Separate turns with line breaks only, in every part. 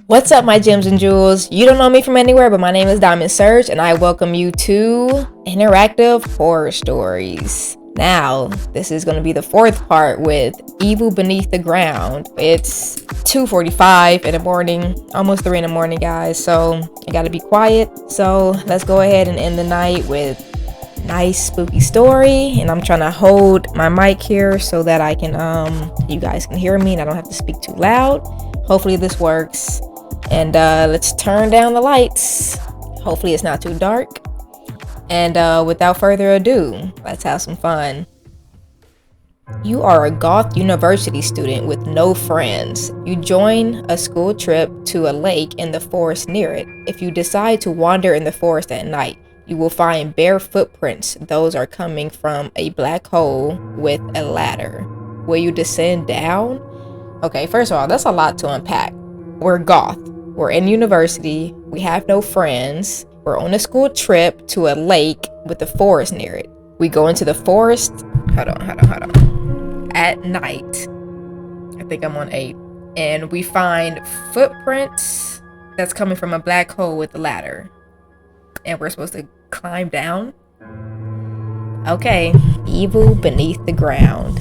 What's up, my gems and jewels? You don't know me from anywhere, but my name is Diamond Surge, and I welcome you to Interactive Horror Stories. Now, this is going to be the fourth part with Evil Beneath the Ground. It's 2:45 in the morning, almost 3 in the morning, guys, so I gotta be quiet. So let's go ahead and end the night with a nice spooky story, and I'm trying to hold my mic here so that I can you guys can hear me and I don't have to speak too loud. Hopefully this works. And let's turn down the lights. Hopefully it's not too dark. And without further ado, let's have some fun. You are a goth university student with no friends. You join a school trip to a lake in the forest near it. If you decide to wander in the forest at night, you will find bare footprints. Those are coming from a black hole with a ladder. Will you descend down? Okay, first of all, that's a lot to unpack. We're goth. We're in university. We have no friends. We're on a school trip to a lake with a forest near it. We go into the forest. Hold on. At night. I think I'm on 8. And we find footprints that's coming from a black hole with a ladder. And we're supposed to climb down. Okay. Evil beneath the ground.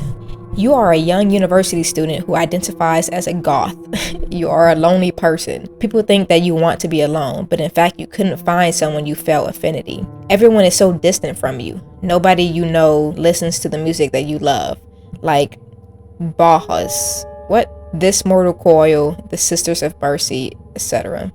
You are a young university student who identifies as a goth. You are a lonely person. People think that you want to be alone, but in fact you couldn't find someone you felt affinity. Everyone is so distant from you. Nobody you know listens to the music that you love. Like Bajas, This Mortal Coil, The Sisters of Mercy, etc.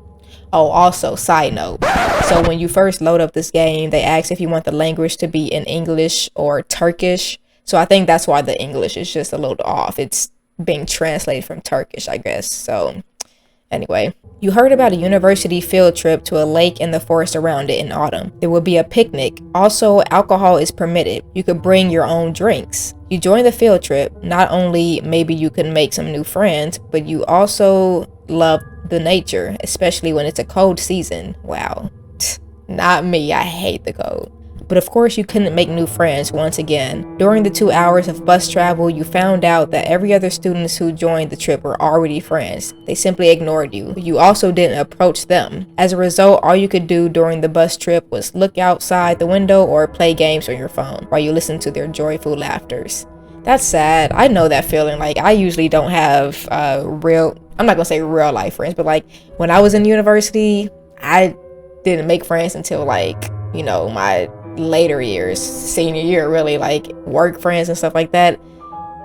Oh, also, side note. So when you first load up this game, they ask if you want the language to be in English or Turkish. So I think that's why the English is just a little off. It's being translated from Turkish, I guess. So anyway, you heard about a university field trip to a lake and the forest around it in autumn. There will be a picnic. Also, alcohol is permitted. You could bring your own drinks. You join the field trip. Not only maybe you can make some new friends, but you also love the nature, especially when it's a cold season. Wow. Not me. I hate the cold. But of course you couldn't make new friends once again. During the 2 hours of bus travel, you found out that every other students who joined the trip were already friends. They simply ignored you. You also didn't approach them. As a result, all you could do during the bus trip was look outside the window or play games on your phone while you listened to their joyful laughters. That's sad. I know that feeling. Like, I usually don't have I'm not gonna say real life friends, but like when I was in university, I didn't make friends until like, my later years, senior year, really, like work friends and stuff like that.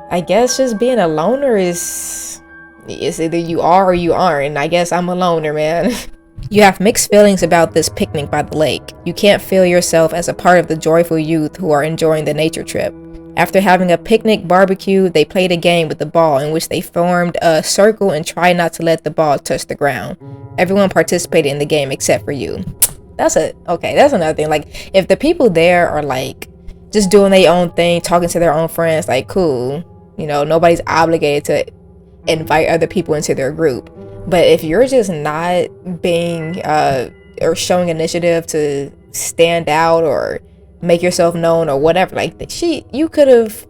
I guess just being a loner is either you are or you aren't, and I guess I'm a loner, man. You have mixed feelings about this picnic by the lake. You can't feel yourself as a part of the joyful youth who are enjoying the nature trip. After having a picnic barbecue, they played a game with the ball in which they formed a circle and tried not to let the ball touch the ground. Everyone participated in the game except for you. That's another thing. Like, if the people there are like just doing their own thing, talking to their own friends, like, cool, nobody's obligated to invite other people into their group. But if you're just not being or showing initiative to stand out or make yourself known or whatever, like you could have,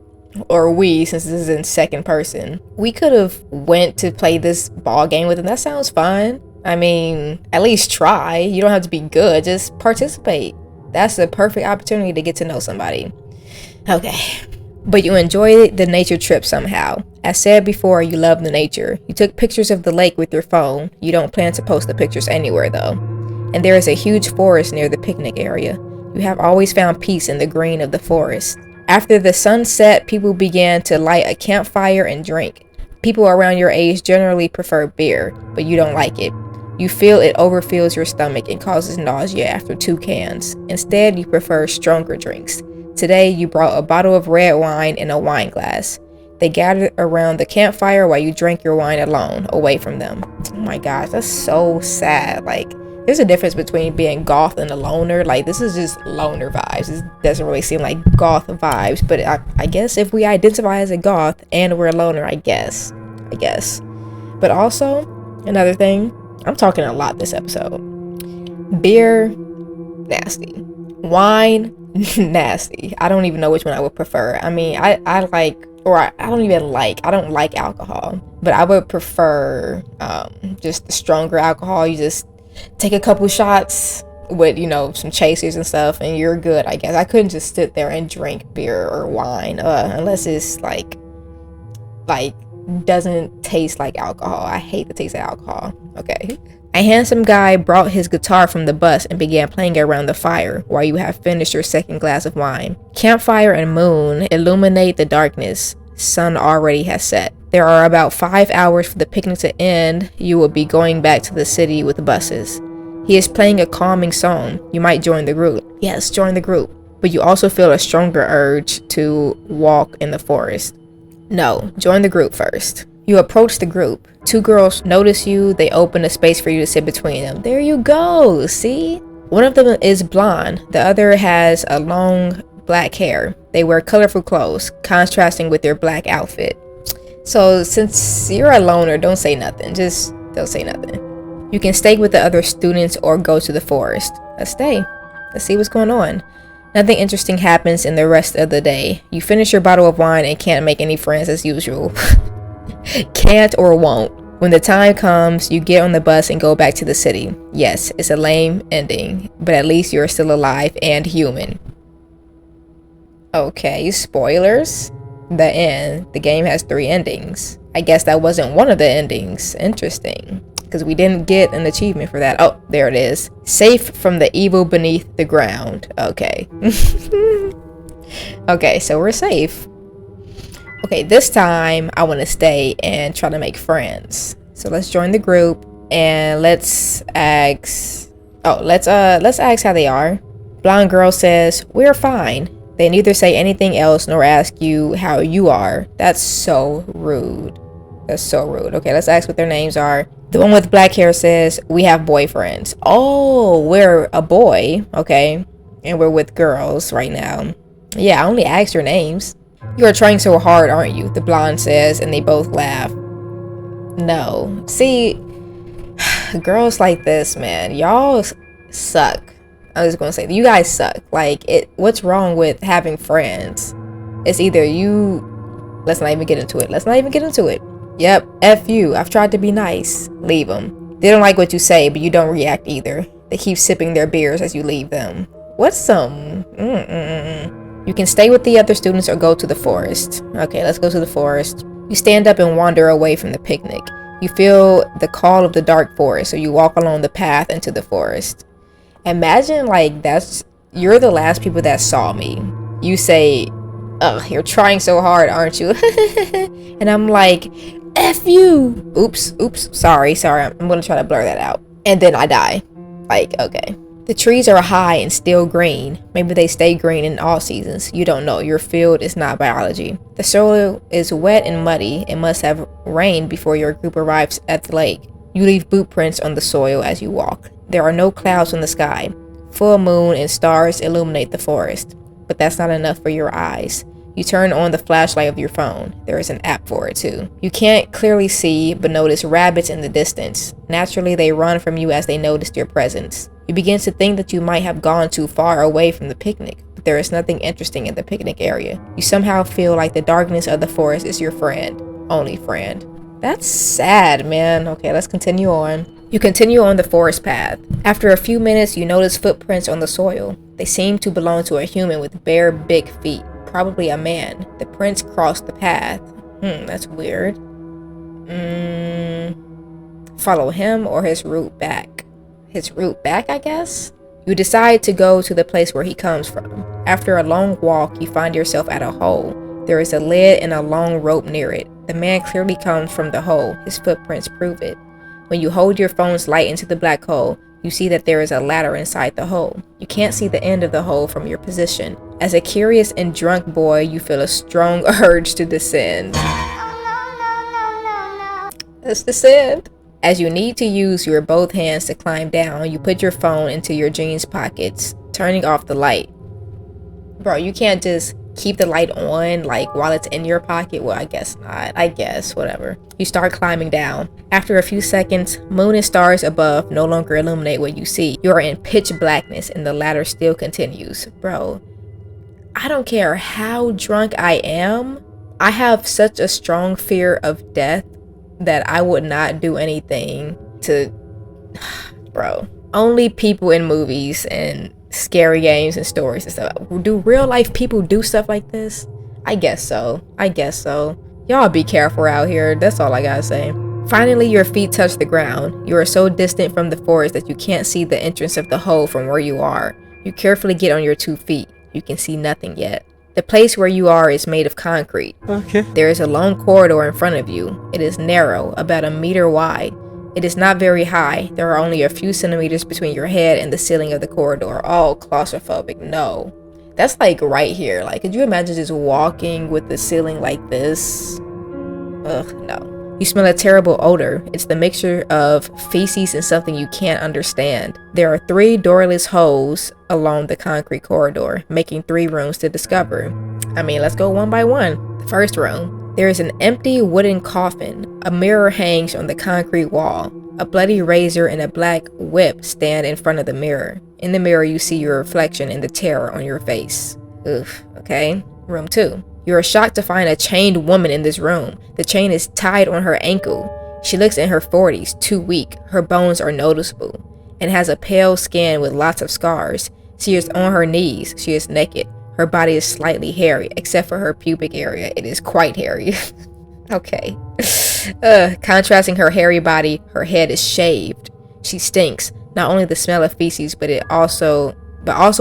or we, since this is in second person, we could have went to play this ball game with them. That sounds fun. I mean, at least try. You don't have to be good, just participate. That's the perfect opportunity to get to know somebody. Okay, but you enjoyed the nature trip somehow. As said before, you love the nature. You took pictures of the lake with your phone. You don't plan to post the pictures anywhere though. And there is a huge forest near the picnic area. You have always found peace in the green of the forest. After the sun set, people began to light a campfire and drink. People around your age generally prefer beer, but you don't like it. You feel it overfills your stomach and causes nausea after 2 cans. Instead, you prefer stronger drinks. Today, you brought a bottle of red wine and a wine glass. They gathered around the campfire while you drank your wine alone, away from them. Oh my gosh, that's so sad. Like, there's a difference between being goth and a loner. Like, this is just loner vibes. This doesn't really seem like goth vibes, but I guess if we identify as a goth and we're a loner, I guess. But also, another thing, I'm talking a lot this episode. Beer, nasty. Wine, nasty. I don't even know which one I would prefer. I mean, I like or I don't like alcohol, but I would prefer just the stronger alcohol. You just take a couple shots with, you know, some chasers and stuff, and you're good, I guess. I couldn't just sit there and drink beer or wine unless it's like doesn't taste like alcohol. I hate the taste of alcohol. Okay. A handsome guy brought his guitar from the bus and began playing it around the fire while you have finished your second glass of wine. Campfire and moon illuminate the darkness. Sun already has set. There are about 5 hours for the picnic to end. You will be going back to the city with the buses. He is playing a calming song. You might join the group. Yes, join the group. But you also feel a stronger urge to walk in the forest. No, join the group first. You approach the group. 2 girls notice you. They open a space for you to sit between them. There you go. See? One of them is blonde. The other has a long black hair. They wear colorful clothes, contrasting with their black outfit. So since you're a loner, don't say nothing. Just don't say nothing. You can stay with the other students or go to the forest. Let's stay. Let's see what's going on. Nothing interesting happens in the rest of the day. You finish your bottle of wine and can't make any friends as usual. Can't or won't. When the time comes, you get on the bus and go back to the city. Yes, it's a lame ending, but at least you're still alive and human. Okay, spoilers. The end. The game has 3 endings. I guess that wasn't one of the endings. Interesting. Because we didn't get an achievement for that. Oh, there it is. Safe from the evil beneath the ground. Okay. Okay, so we're safe. Okay, this time I want to stay and try to make friends. So let's join the group and let's ask how they are. Blonde girl says, "We're fine." They neither say anything else nor ask you how you are. That's so rude. That's so rude. Okay, let's ask what their names are. The one with black hair says, "We have boyfriends." Oh, we're a boy. Okay. And we're with girls right now. Yeah, I only asked your names. You are trying so hard, aren't you? The blonde says, and they both laugh. No. See, girls like this, man, y'all suck. I was gonna say, you guys suck. Like, what's wrong with having friends? It's either you... Let's not even get into it. Yep, F you. I've tried to be nice. Leave them. They don't like what you say, but you don't react either. They keep sipping their beers as you leave them. What's some... You can stay with the other students or go to the forest. Okay, let's go to the forest. You stand up and wander away from the picnic. You feel the call of the dark forest, so you walk along the path into the forest. Imagine, like, you're the last people that saw me. You say, "Ugh, you're trying so hard, aren't you?" And I'm like, "F you." Oops, sorry. I'm gonna try to blur that out. And then I die. Like, okay. The trees are high and still green. Maybe they stay green in all seasons. You don't know. Your field is not biology. The soil is wet and muddy. It must have rained before your group arrives at the lake. You leave boot prints on the soil as you walk. There are no clouds in the sky. Full moon and stars illuminate the forest. But that's not enough for your eyes. You turn on the flashlight of your phone. There is an app for it too. You can't clearly see, but notice rabbits in the distance. Naturally, they run from you as they notice your presence. You begin to think that you might have gone too far away from the picnic, but there is nothing interesting in the picnic area. You somehow feel like the darkness of the forest is your friend. Only friend. That's sad, man. Okay, let's continue on. You continue on the forest path. After a few minutes, you notice footprints on the soil. They seem to belong to a human with bare, big feet. Probably a man. The prints cross the path. That's weird. Follow him or his route back. His route back, I guess? You decide to go to the place where he comes from. After a long walk, you find yourself at a hole. There is a lid and a long rope near it. The man clearly comes from the hole. His footprints prove it. When you hold your phone's light into the black hole, you see that there is a ladder inside the hole. You can't see the end of the hole from your position. As a curious and drunk boy, you feel a strong urge to descend. Let's descend. As you need to use your both hands to climb down, you put your phone into your jeans pockets, turning off the light. Bro, you can't just keep the light on like while it's in your pocket. Well, I guess not. I guess, whatever. You start climbing down. After a few seconds, moon and stars above no longer illuminate what you see. You are in pitch blackness and the ladder still continues. Bro, I don't care how drunk I am. I have such a strong fear of death that I would not do anything to... Bro. Only people in movies and scary games and stories and stuff. Do real life people do stuff like this? I guess so. Y'all be careful out here. That's all I gotta say. Finally, your feet touch the ground. You are so distant from the forest that you can't see the entrance of the hole from where you are. You carefully get on your 2 feet. You can see nothing yet. The place where you are is made of concrete. Okay. There is a long corridor in front of you. It is narrow, about 1 meter wide. It is not very high. There are only a few centimeters between your head and the ceiling of the corridor. Oh, claustrophobic. No. That's like right here. Like, could you imagine just walking with the ceiling like this? Ugh, no. You smell a terrible odor. It's the mixture of feces and something you can't understand. There are 3 doorless holes along the concrete corridor, making 3 rooms to discover. I mean, let's go one by one. The first room. There is an empty wooden coffin. A mirror hangs on the concrete wall. A bloody razor and a black whip stand in front of the mirror. In the mirror, you see your reflection and the terror on your face. Oof, okay. Room 2. You are shocked to find a chained woman in this room. The chain is tied on her ankle. She looks in her 40s, too weak. Her bones are noticeable, and has a pale skin with lots of scars. She is on her knees. She is naked. Her body is slightly hairy, except for her pubic area. It is quite hairy. Okay. Contrasting her hairy body, her head is shaved. She stinks. Not only the smell of feces, but also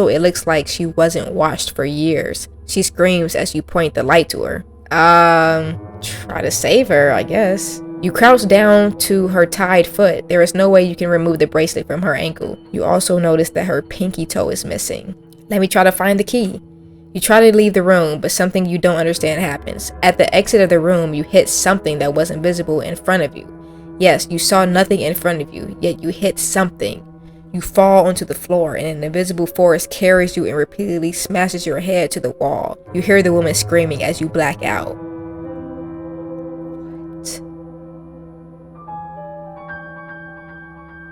it looks like she wasn't washed for years. She screams as you point the light to her. Try to save her, I guess. You crouch down to her tied foot. There is no way you can remove the bracelet from her ankle. You also notice that her pinky toe is missing. Let me try to find the key. You try to leave the room, but something you don't understand happens. At the exit of the room, you hit something that wasn't visible in front of you. Yes, you saw nothing in front of you, yet you hit something. You fall onto the floor, and an invisible force carries you and repeatedly smashes your head to the wall. You hear the woman screaming as you black out. What?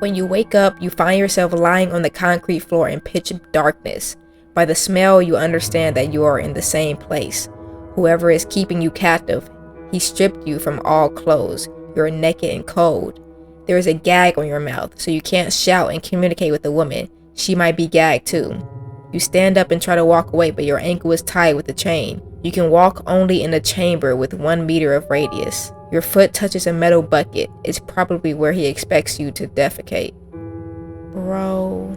When you wake up, you find yourself lying on the concrete floor in pitch darkness. By the smell, you understand that you are in the same place. Whoever is keeping you captive, he stripped you from all clothes. You are naked and cold. There is a gag on your mouth, so you can't shout and communicate with the woman. She might be gagged too. You stand up and try to walk away, but your ankle is tied with a chain. You can walk only in a chamber with 1 meter of radius. Your foot touches a metal bucket. It's probably where he expects you to defecate. Bro,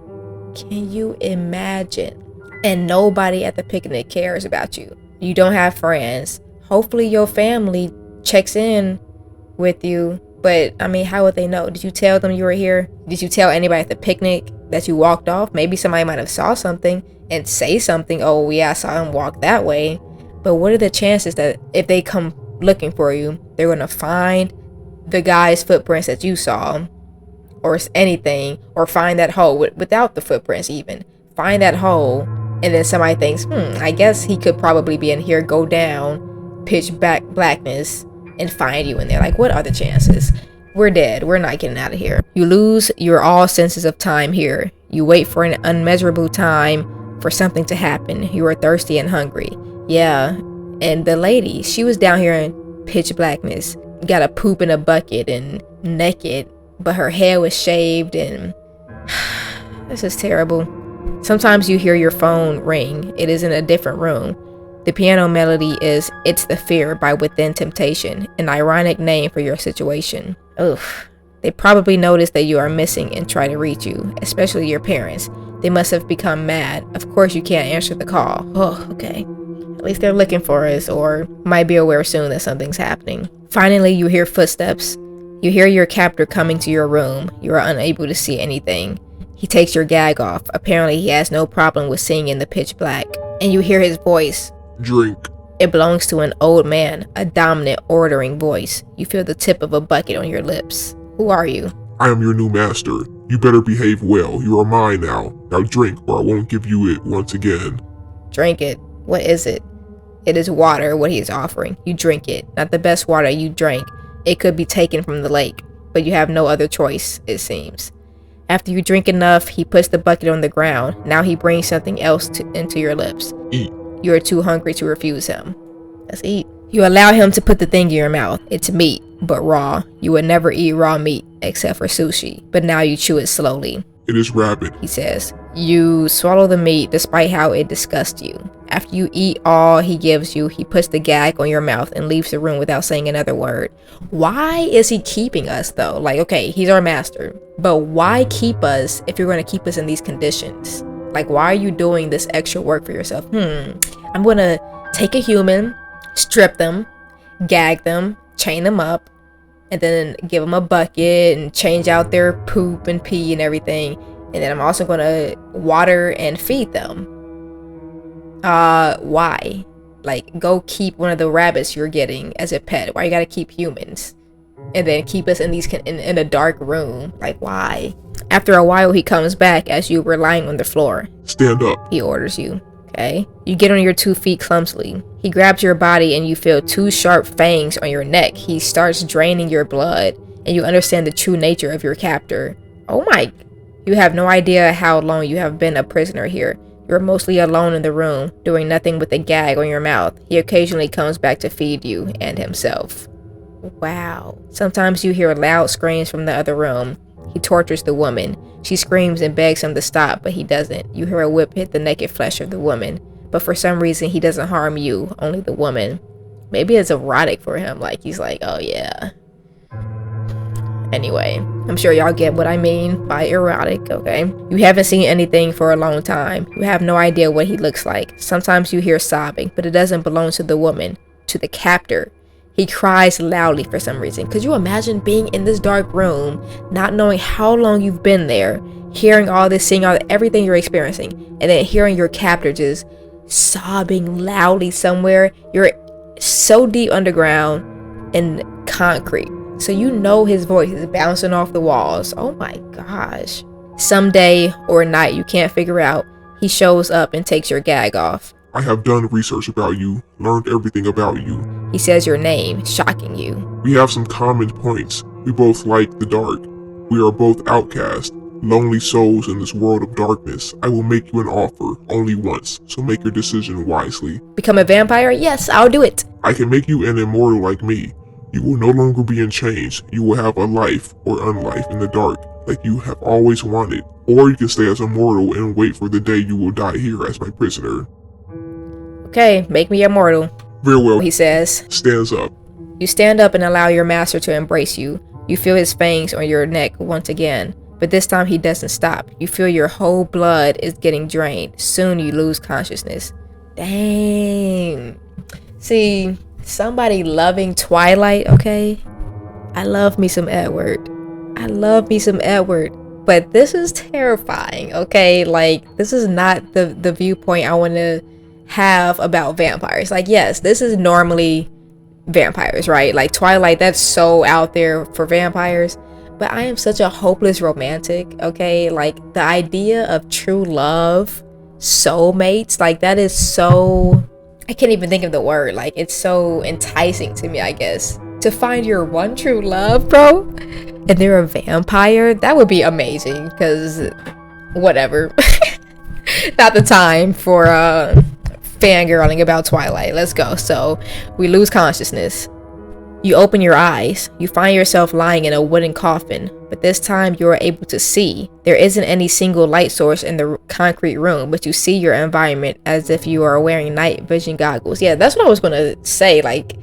can you imagine? And nobody at the picnic cares about you. You don't have friends. Hopefully your family checks in with you. But, I mean, how would they know? Did you tell them you were here? Did you tell anybody at the picnic that you walked off? Maybe somebody might have saw something and say something. Oh, yeah, I saw him walk that way. But what are the chances that if they come looking for you, they're going to find the guy's footprints that you saw? Or anything. Or find that hole without the footprints even. Find that hole. And then somebody thinks, I guess he could probably be in here. Go down. Pitch blackness. And find you in there. Like, what are the chances? We're dead. We're not getting out of here. You lose your all senses of time here. You wait for an unmeasurable time for something to happen. You are thirsty and hungry. Yeah. And the lady, she was down here in pitch blackness. Got a poop in a bucket and naked. But her hair was shaved and... This is terrible. Sometimes you hear your phone ring. It is in a different room. The piano melody is It's the Fear by Within Temptation, an ironic name for your situation. Oof. They probably notice that you are missing and try to reach you, especially your parents. They must have become mad. Of course you can't answer the call. Oh, okay. At least they're looking for us or might be aware soon that something's happening. Finally, you hear footsteps. You hear your captor coming to your room. You are unable to see anything. He takes your gag off. Apparently he has no problem with seeing in the pitch black. And you hear his voice.
Drink.
It belongs to an old man, a dominant, ordering voice. You feel the tip of a bucket on your lips. Who are you?
I am your new master. You better behave well. You are mine now. Now drink, or I won't give you it once again.
Drink it. What is it? It is water, what he is offering. You drink it. Not the best water you drank. It could be taken from the lake, but you have no other choice, it seems. After you drink enough, he puts the bucket on the ground. Now he brings something else into your lips.
Eat.
You are too hungry to refuse him. Let's eat. You allow him to put the thing in your mouth. It's meat, but raw. You would never eat raw meat except for sushi, but now you chew it slowly.
It is rabbit.
He says. You swallow the meat despite how it disgusts you. After you eat all he gives you, he puts the gag on your mouth and leaves the room without saying another word. Why is he keeping us though? Like, okay, he's our master, but why keep us if you're going to keep us in these conditions? Like, why are you doing this extra work for yourself? I'm going to take a human, strip them, gag them, chain them up, and then give them a bucket and change out their poop and pee and everything. And then I'm also gonna water and feed them. Why? Like, go keep one of the rabbits you're getting as a pet. Why you gotta keep humans? And then keep us in these in a dark room. Like, why? After a while, he comes back as you were lying on the floor.
Stand up.
He orders you. Okay. You get on your 2 feet clumsily. He grabs your body and you feel 2 sharp fangs on your neck. He starts draining your blood and you understand the true nature of your captor. Oh my. You have no idea how long you have been a prisoner here. You're mostly alone in the room, doing nothing with a gag on your mouth. He occasionally comes back to feed you and himself. Wow. Sometimes you hear loud screams from the other room. He tortures the woman. She screams and begs him to stop, but he doesn't. You hear a whip hit the naked flesh of the woman, but for some reason he doesn't harm you, only the woman. Maybe it's erotic for him, like he's like, oh yeah. Anyway, I'm sure y'all get what I mean by erotic, okay? You haven't seen anything for a long time. You have no idea what he looks like. Sometimes you hear sobbing, but it doesn't belong to the woman, to the captor. He cries loudly for some reason. Could you imagine being in this dark room, not knowing how long you've been there, hearing all this, seeing everything you're experiencing, and then hearing your captor just sobbing loudly somewhere? You're so deep underground in concrete. So you know his voice is bouncing off the walls. Oh my gosh. Some day or night you can't figure out, he shows up and takes your gag off.
I have done research about you, learned everything about you.
He says your name, shocking you.
We have some common points. We both like the dark. We are both outcasts, lonely souls in this world of darkness. I will make you an offer, only once, so make your decision wisely.
Become a vampire? Yes, I'll do it.
I can make you an immortal like me. You will no longer be in chains. You will have a life or unlife in the dark, like you have always wanted. Or you can stay as a mortal and wait for the day you will die here as my prisoner.
Okay, make me immortal.
Very well,
he says.
Stands up.
You stand up and allow your master to embrace you. You feel his fangs on your neck once again, but this time he doesn't stop. You feel your whole blood is getting drained. Soon you lose consciousness. Dang. See, somebody loving Twilight, okay? I love me some Edward. I love me some Edward. But this is terrifying, okay? Like, this is not the viewpoint I want to have about vampires. Like, yes, this is normally vampires, right? Like Twilight, that's so out there for vampires, but I am such a hopeless romantic, okay? Like, the idea of true love, soulmates, like, that is so, I can't even think of the word. Like, it's so enticing to me, I guess, to find your one true love, bro, and they're a vampire. That would be amazing, because whatever. Not the time for fangirling about Twilight. Let's go. So we lose consciousness. You open your eyes. You find yourself lying in a wooden coffin, but this time you are able to see. There isn't any single light source in the concrete room, but you see your environment as if you are wearing night vision goggles. Yeah, that's what I was gonna say. Like,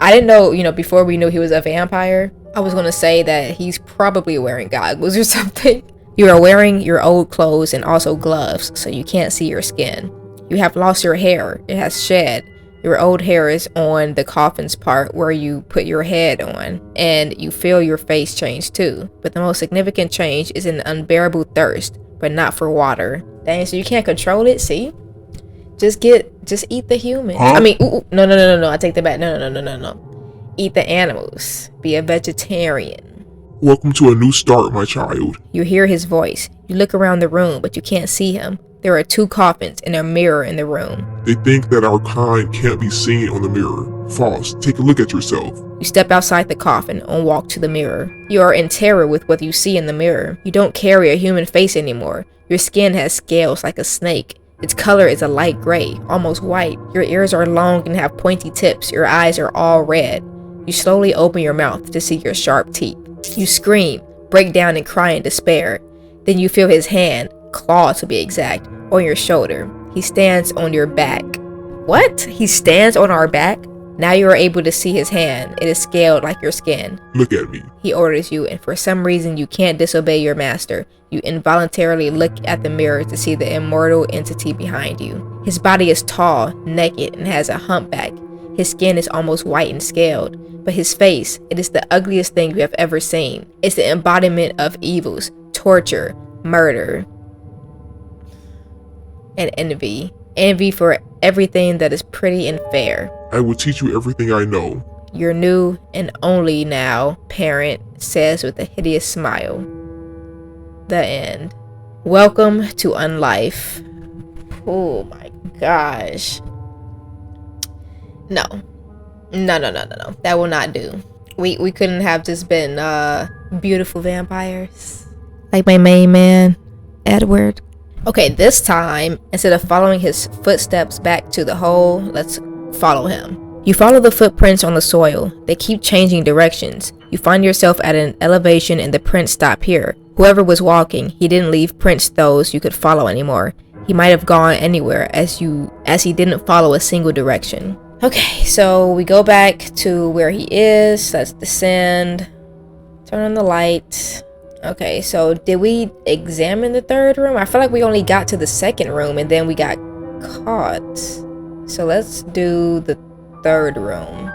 I didn't know, you know, before we knew he was a vampire, I was gonna say that he's probably wearing goggles or something. You are wearing your old clothes and also gloves, so you can't see your skin. You have lost your hair. It has shed. Your old hair is on the coffin's part where you put your head on, and you feel your face change too. But the most significant change is an unbearable thirst, but not for water. Dang, so you can't control it, see? Just eat the humans.
Huh?
I mean, no, I take that back. No. Eat the animals. Be a vegetarian.
Welcome to a new start, my child.
You hear his voice. You look around the room, but you can't see him. There are 2 coffins and a mirror in the room.
They think that our kind can't be seen on the mirror. False. Take a look at yourself.
You step outside the coffin and walk to the mirror. You are in terror with what you see in the mirror. You don't carry a human face anymore. Your skin has scales like a snake, Its color is a light gray, almost white. Your ears are long and have pointy tips. Your eyes are all red. You slowly open your mouth to see your sharp teeth. You scream, break down and cry in despair. Then you feel his hand, claw to be exact, on your shoulder. He stands on your back. What? He stands on our back? Now you are able to see his hand. It is scaled like your skin.
Look at me.
He orders you, and for some reason you can't disobey your master. You involuntarily look at the mirror to see the immortal entity behind you. His body is tall, naked, and has a humpback. His skin is almost white and scaled, but his face, it is the ugliest thing you have ever seen. It's the embodiment of evils, torture, murder, and envy. Envy for everything that is pretty and fair.
I will teach you everything I know.
Your new and only now parent says with a hideous smile. The end. Welcome to Unlife. Oh my gosh. No. That will not do. We couldn't have just been beautiful vampires like my main man, Edward. Okay, this time, instead of following his footsteps back to the hole, let's follow him. You follow the footprints on the soil. They keep changing directions. You find yourself at an elevation and the prints stop here. Whoever was walking, he didn't leave prints those you could follow anymore. He might have gone anywhere as he didn't follow a single direction. Okay, so we go back to where he is. Let's descend. Turn on the light. Okay, so did we examine the third room? I feel like we only got to the second room and then we got caught. So let's do the third room.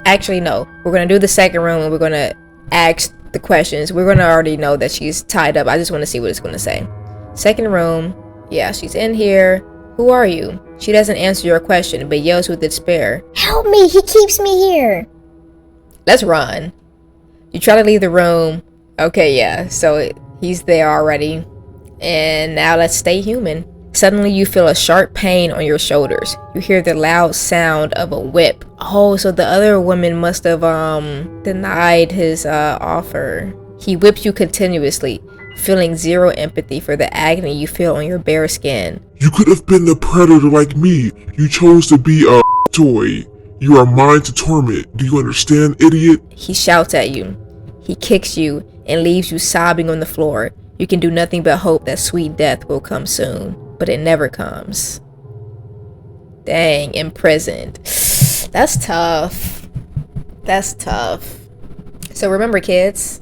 Actually, no. We're going to do the second room and we're going to ask the questions. We're going to already know that she's tied up. I just want to see what it's going to say. Second room. Yeah, she's in here. Who are you? She doesn't answer your question, but yells with despair.
Help me, he keeps me here.
Let's run. You try to leave the room. Okay, yeah, so he's there already. And now let's stay human. Suddenly you feel a sharp pain on your shoulders. You hear the loud sound of a whip. Oh, so the other woman must have denied his offer. He whips you continuously, feeling zero empathy for the agony you feel on your bare skin.
You could have been a predator like me. You chose to be a toy. You are mine to torment. Do you understand, idiot?
He shouts at you. He kicks you and leaves you sobbing on the floor. You can do nothing but hope that sweet death will come soon, but it never comes. Dang, imprisoned. That's tough. That's tough. So remember, kids,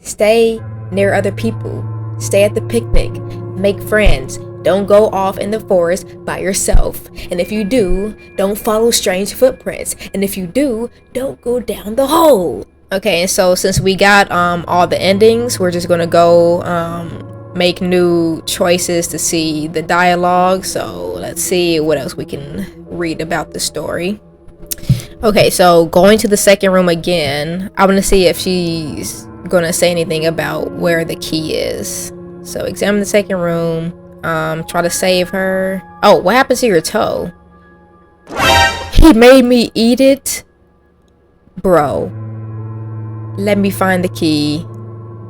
stay near other people. Stay at the picnic. Make friends. Don't go off in the forest by yourself. And if you do, don't follow strange footprints. And if you do, don't go down the hole. Okay, and so since we got all the endings, we're just gonna go make new choices to see the dialogue. So let's see what else we can read about the story. Okay, so going to the second room again, I want to see if she's gonna say anything about where the key is. So examine the second room. Try to save her. Oh, what happens to your toe? He made me eat it, bro. Let me find the key.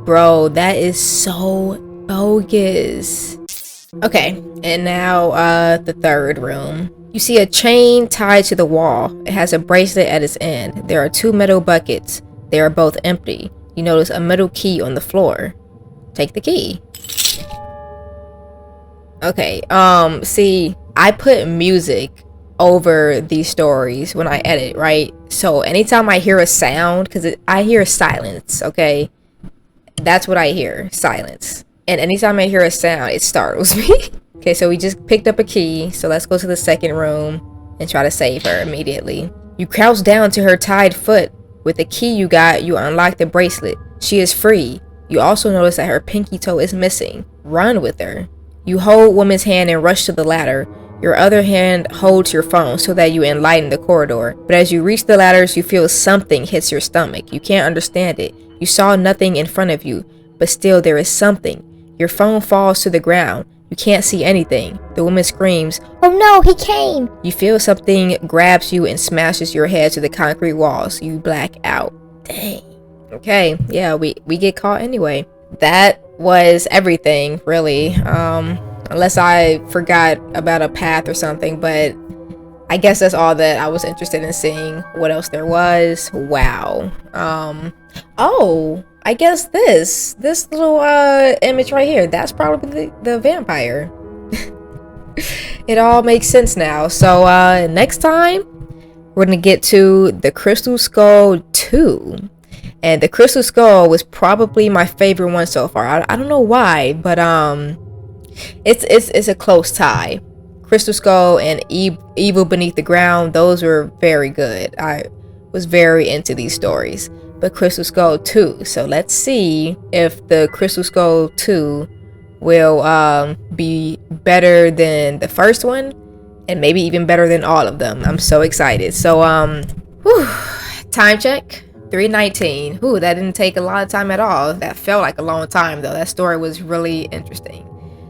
Bro, that is so bogus. Okay, and now the third room. You see a chain tied to the wall. It has a bracelet at its end. There are two metal buckets. They are both empty. You notice a metal key on the floor. Take the key. Okay, see, I put music over these stories when I edit, right? So anytime I hear a sound, because I hear silence, okay? That's what I hear, silence. And anytime I hear a sound, it startles me. Okay, so we just picked up a key, so let's go to the second room and try to save her immediately. You crouch down to her tied foot. With the key you got, you unlock the bracelet. She is free. You also notice that her pinky toe is missing. Run with her. You hold woman's hand and rush to the ladder. Your other hand holds your phone so that you enlighten the corridor. But as you reach the ladders, you feel something hits your stomach. You can't understand it. You saw nothing in front of you, but still there is something. Your phone falls to the ground. You can't see anything. The woman screams,
"Oh no, he came!"
You feel something grabs you and smashes your head to the concrete walls. You black out. Dang. Okay, yeah, we get caught anyway. That was everything, really. unless I forgot about a path or something, but I guess that's all that I was interested in seeing. What else there was? Wow. Oh, I guess this little image right here, that's probably the vampire. It all makes sense now. So next time we're gonna get to the Crystal Skull 2. And the Crystal Skull was probably my favorite one so far. I don't know why, but it's a close tie. Crystal Skull and Evil Beneath the Ground, those were very good. I was very into these stories. But Crystal Skull 2, so let's see if the Crystal Skull 2 will be better than the first one, and maybe even better than all of them. I'm so excited. So time check, 3:19. That didn't take a lot of time at all. That felt like a long time though. That story was really interesting.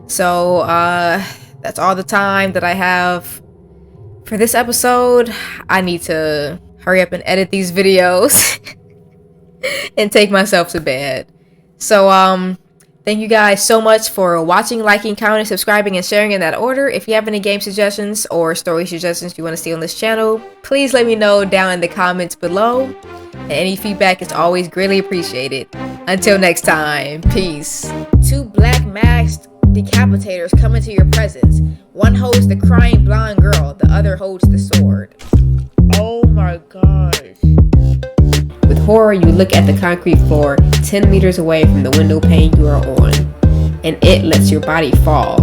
So that's all the time that I have for this episode. I need to hurry up and edit these videos and take myself to bed. So thank you guys so much for watching, liking, commenting, subscribing, and sharing in that order. If you have any game suggestions or story suggestions you want to see on this channel, please let me know down in the comments below. And any feedback is always greatly appreciated. Until next time, peace. 2 black masked decapitators come into your presence. One holds the crying blonde girl, the other holds the sword. Oh my gosh. With horror, you look at the concrete floor 10 meters away from the window pane you are on, and it lets your body fall.